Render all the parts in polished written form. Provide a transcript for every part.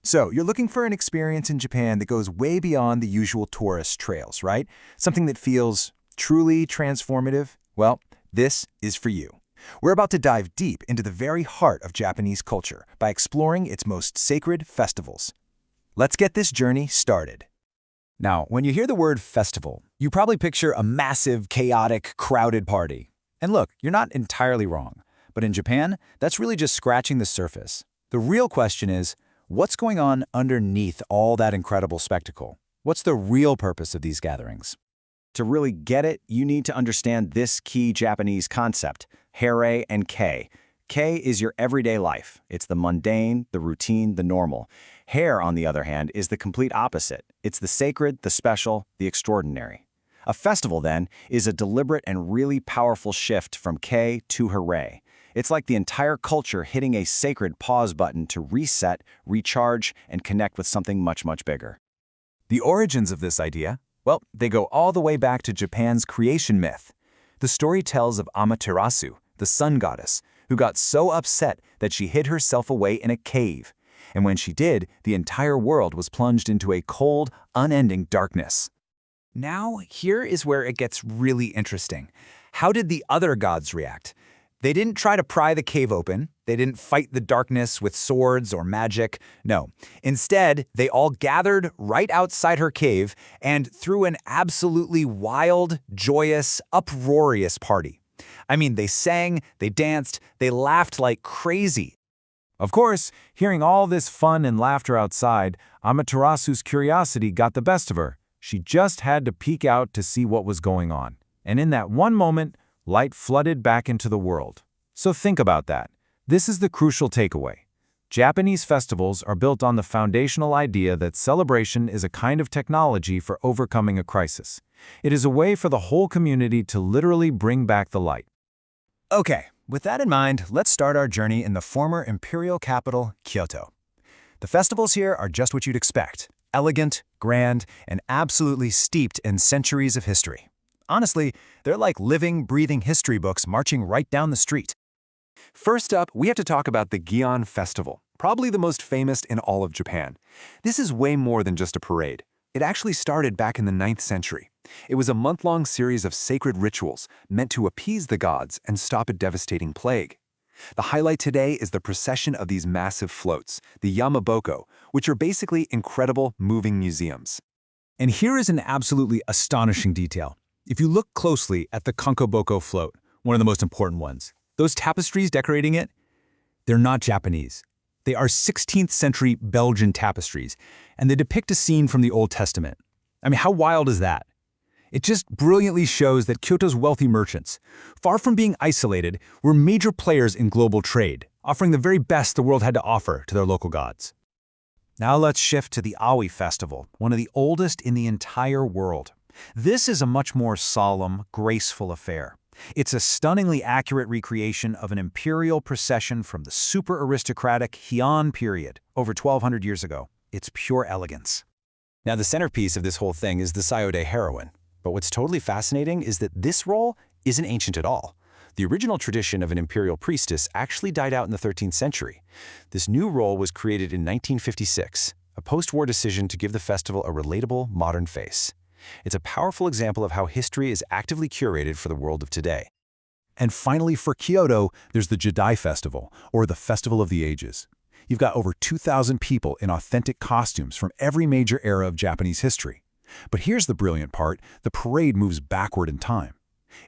So, you're looking for an experience in Japan that goes way beyond the usual tourist trails, right? Something that feels truly transformative? Well, this is for you. We're about to dive deep into the very heart of Japanese culture by exploring its most sacred festivals. Let's get this journey started. Now, when you hear the word festival, you probably picture a massive, chaotic, crowded party. And look, you're not entirely wrong. But in Japan, that's really just scratching the surface. The real question is, what's going on underneath all that incredible spectacle? What's the real purpose of these gatherings? To really get it, you need to understand this key Japanese concept, Hare and Kei. Kei is your everyday life. It's the mundane, the routine, the normal. Hare, on the other hand, is the complete opposite. It's the sacred, the special, the extraordinary. A festival, then, is a deliberate and really powerful shift from Kei to Hare. It's like the entire culture hitting a sacred pause button to reset, recharge, and connect with something much, much bigger. The origins of this idea? Well, they go all the way back to Japan's creation myth. The story tells of Amaterasu, the sun goddess, who got so upset that she hid herself away in a cave. And when she did, the entire world was plunged into a cold, unending darkness. Now, here is where it gets really interesting. How did the other gods react? They didn't try to pry the cave open. They didn't fight the darkness with swords or magic. No. Instead, they all gathered right outside her cave and threw an absolutely wild, joyous, uproarious party. I mean, they sang, they danced, they laughed like crazy. Of course, hearing all this fun and laughter outside, Amaterasu's curiosity got the best of her. She just had to peek out to see what was going on. And in that one moment, light flooded back into the world. So think about that. This is the crucial takeaway. Japanese festivals are built on the foundational idea that celebration is a kind of technology for overcoming a crisis. It is a way for the whole community to literally bring back the light. Okay, with that in mind, let's start our journey in the former imperial capital, Kyoto. The festivals here are just what you'd expect. Elegant, grand, and absolutely steeped in centuries of history. Honestly, they're like living, breathing history books marching right down the street. First up, we have to talk about the Gion Festival, probably the most famous in all of Japan. This is way more than just a parade. It actually started back in the 9th century. It was a month-long series of sacred rituals meant to appease the gods and stop a devastating plague. The highlight today is the procession of these massive floats, the Yamaboko, which are basically incredible moving museums. And here is an absolutely astonishing detail. If you look closely at the Kankoboko float, one of the most important ones, those tapestries decorating it, they're not Japanese. They are 16th century Belgian tapestries, and they depict a scene from the Old Testament. I mean, how wild is that? It just brilliantly shows that Kyoto's wealthy merchants, far from being isolated, were major players in global trade, offering the very best the world had to offer to their local gods. Now let's shift to the Aoi Festival, one of the oldest in the entire world. This is a much more solemn, graceful affair. It's a stunningly accurate recreation of an imperial procession from the super aristocratic Heian period, over 1,200 years ago. It's pure elegance. Now, the centerpiece of this whole thing is the Sayode heroine. But what's totally fascinating is that this role isn't ancient at all. The original tradition of an imperial priestess actually died out in the 13th century. This new role was created in 1956, a post-war decision to give the festival a relatable, modern face. It's a powerful example of how history is actively curated for the world of today. And finally, for Kyoto, there's the Jidai Festival, or the Festival of the Ages. You've got over 2,000 people in authentic costumes from every major era of Japanese history. But here's the brilliant part, the parade moves backward in time.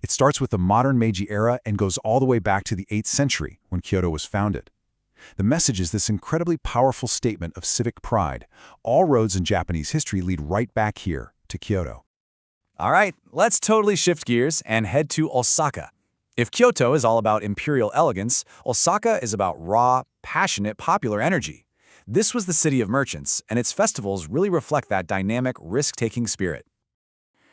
It starts with the modern Meiji era and goes all the way back to the 8th century, when Kyoto was founded. The message is this incredibly powerful statement of civic pride. All roads in Japanese history lead right back here, to Kyoto. All right, let's totally shift gears and head to Osaka. If Kyoto is all about imperial elegance, Osaka is about raw, passionate, popular energy. This was the city of merchants, and its festivals really reflect that dynamic, risk-taking spirit.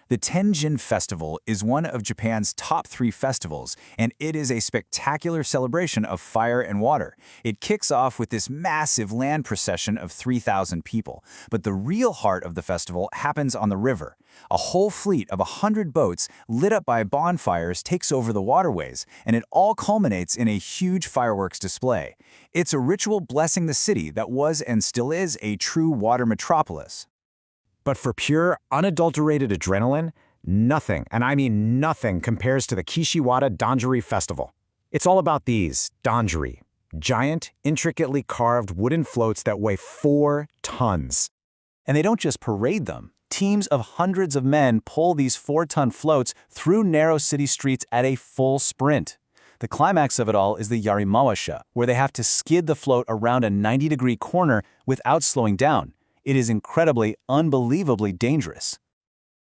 The Gion Festival is one of Japan's top 3 festivals, and it is a spectacular celebration of fire and water. It kicks off with this massive land procession of 3,000 people, but the real heart of the festival happens on the river. A whole fleet of 100 boats lit up by bonfires takes over the waterways, and it all culminates in a huge fireworks display. It's a ritual blessing the city that was and still is a true water metropolis. But for pure, unadulterated adrenaline, nothing, and I mean nothing, compares to the Kishiwada Danjiri Festival. It's all about these Danjiri, giant, intricately carved wooden floats that weigh 4 tons. And they don't just parade them. Teams of hundreds of men pull these 4-ton floats through narrow city streets at a full sprint. The climax of it all is the Yarimawasha, where they have to skid the float around a 90-degree corner without slowing down. It is incredibly, unbelievably dangerous.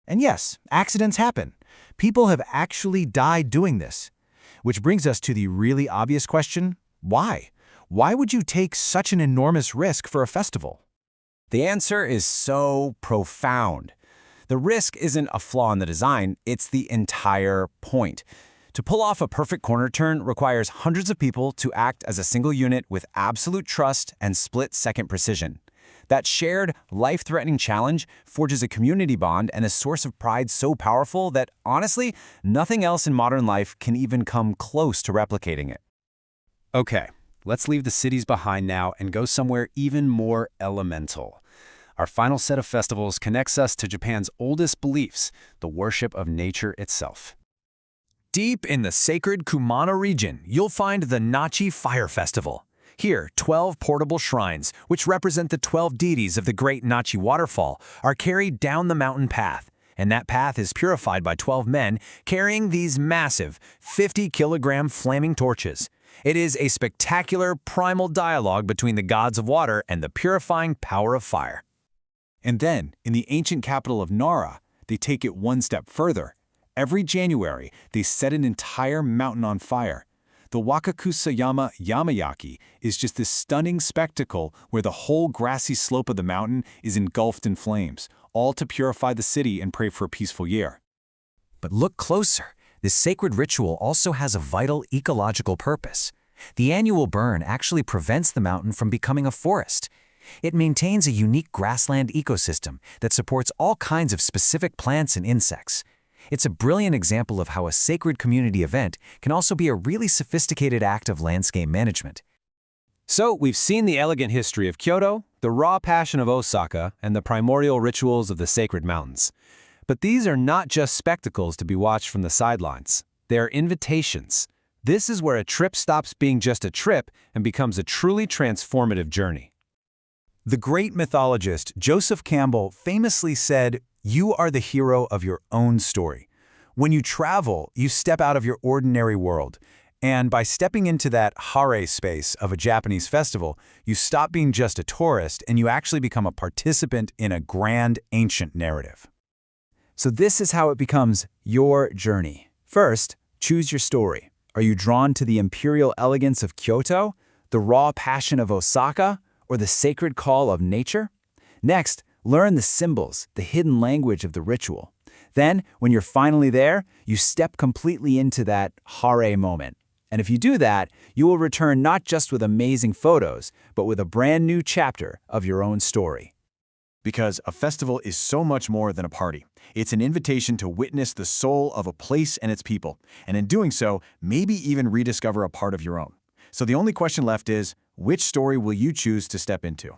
And yes, accidents happen. People have actually died doing this. Which brings us to the really obvious question, why? Why would you take such an enormous risk for a festival? The answer is so profound. The risk isn't a flaw in the design, it's the entire point. To pull off a perfect corner turn requires hundreds of people to act as a single unit with absolute trust and split-second precision. That shared, life-threatening challenge forges a community bond and a source of pride so powerful that, honestly, nothing else in modern life can even come close to replicating it. Okay, let's leave the cities behind now and go somewhere even more elemental. Our final set of festivals connects us to Japan's oldest beliefs, the worship of nature itself. Deep in the sacred Kumano region, you'll find the Nachi Fire Festival. Here, 12 portable shrines, which represent the 12 deities of the great Nachi waterfall, are carried down the mountain path, and that path is purified by 12 men carrying these massive 50-kilogram flaming torches. It is a spectacular primal dialogue between the gods of water and the purifying power of fire. And then, in the ancient capital of Nara, they take it one step further. Every January, they set an entire mountain on fire. The Wakakusayama Yamayaki is just this stunning spectacle where the whole grassy slope of the mountain is engulfed in flames, all to purify the city and pray for a peaceful year. But look closer. This sacred ritual also has a vital ecological purpose. The annual burn actually prevents the mountain from becoming a forest. It maintains a unique grassland ecosystem that supports all kinds of specific plants and insects. It's a brilliant example of how a sacred community event can also be a really sophisticated act of landscape management. So, we've seen the elegant history of Kyoto, the raw passion of Osaka, and the primordial rituals of the sacred mountains. But these are not just spectacles to be watched from the sidelines. They are invitations. This is where a trip stops being just a trip and becomes a truly transformative journey. The great mythologist Joseph Campbell famously said, "You are the hero of your own story." When you travel, you step out of your ordinary world. And by stepping into that Hare space of a Japanese festival, you stop being just a tourist and you actually become a participant in a grand ancient narrative. So this is how it becomes your journey. First, choose your story. Are you drawn to the imperial elegance of Kyoto, the raw passion of Osaka, or the sacred call of nature? Next, learn the symbols, the hidden language of the ritual. Then, when you're finally there, you step completely into that Hare moment. And if you do that, you will return not just with amazing photos, but with a brand new chapter of your own story. Because a festival is so much more than a party. It's an invitation to witness the soul of a place and its people, and in doing so, maybe even rediscover a part of your own. So the only question left is, which story will you choose to step into?